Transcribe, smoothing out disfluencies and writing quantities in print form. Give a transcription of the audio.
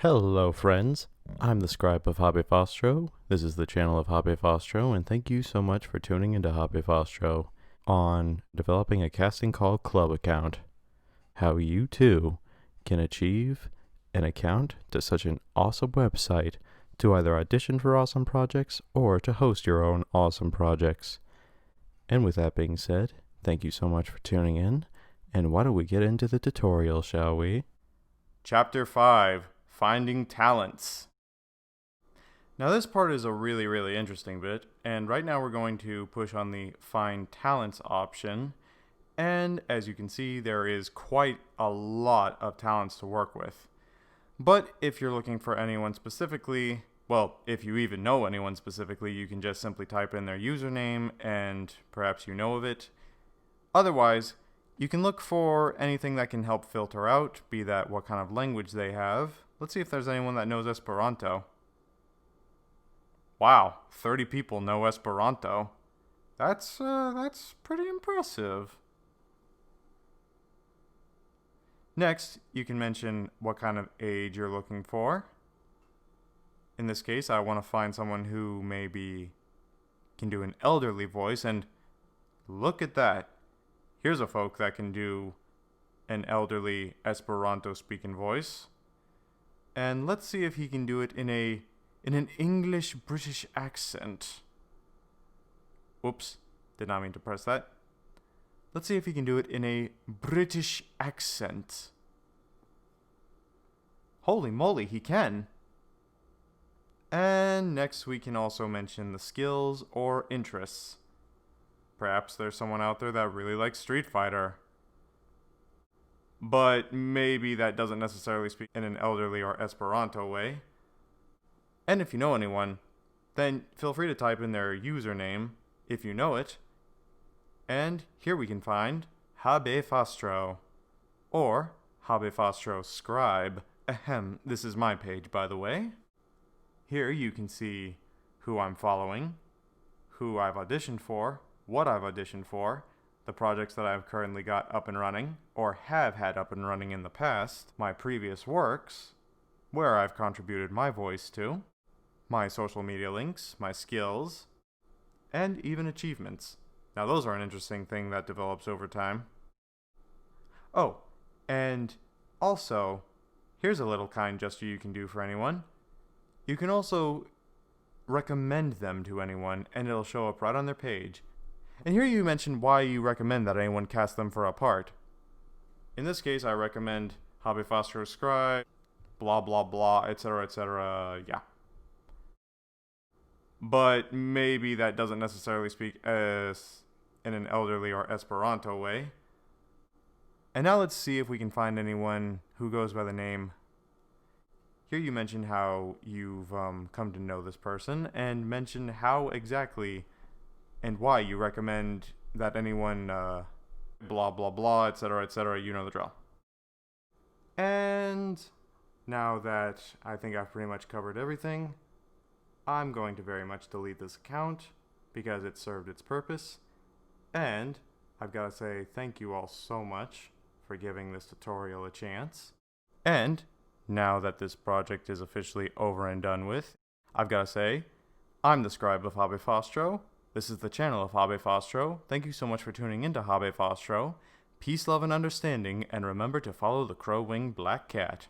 Hello, friends. I'm the scribe of HaBeFaStro. This is the channel of HaBeFaStro, and thank you so much for tuning into HaBeFaStro on developing a casting call club account. How you too can achieve an account to such an awesome website to either audition for awesome projects or to host your own awesome projects. And with that being said, thank you so much for tuning in, and why don't we get into the tutorial, shall we? Chapter 5, Finding Talents. Now this part is a really interesting bit, and right now we're going to push on the Find Talents option, and as you can see, there is quite a lot of talents to work with. But if you're looking for anyone specifically, well, if you even know anyone specifically, you can just simply type in their username and perhaps you know of it. Otherwise, you can look for anything that can help filter out, be that what kind of language they have. Let's see if there's anyone that knows Esperanto. Wow, 30 people know Esperanto. That's pretty impressive. Next, you can mention what kind of age you're looking for. In this case, I want to find someone who maybe can do an elderly voice, and look at that. Here's a folk that can do an elderly Esperanto speaking voice. And let's see if he can do it in an English British accent. Whoops, did not mean to press that. Let's see if he can do it in a British accent. Holy moly, he can. And next we can also mention the skills or interests. Perhaps there's someone out there that really likes Street Fighter, but maybe that doesn't necessarily speak in an elderly or Esperanto way. And if you know anyone, then feel free to type in their username if you know it. And here we can find HaBeFaStro, or HaBeFaStro Scribe. Ahem, this is my page, by the way. Here you can see who I'm following, who I've auditioned for, what I've auditioned for, the projects that I've currently got up and running, or have had up and running in the past, my previous works, where I've contributed my voice to, my social media links, my skills, and even achievements. Now those are an interesting thing that develops over time. Oh, and also, here's a little kind gesture you can do for anyone. You can also recommend them to anyone, and it'll show up right on their page. And here you mention why you recommend that anyone cast them for a part. In this case, I recommend HaBeFaStro Scribe, blah blah blah, etc., yeah. But maybe that doesn't necessarily speak as in an elderly or Esperanto way. And now let's see if we can find anyone who goes by the name. Here you mention how you've come to know this person, and mention how exactly and why you recommend that anyone blah blah blah, etc., you know the drill. And now that I think I've pretty much covered everything, I'm going to very much delete this account because it served its purpose. And I've got to say thank you all so much for giving this tutorial a chance. And now that this project is officially over and done with, I've got to say, I'm the scribe of HaBeFaStro. This is the channel of HaBeFaStro. Thank you so much for tuning into HaBeFaStro. Peace, love, and understanding, and remember to follow the crow-winged black cat.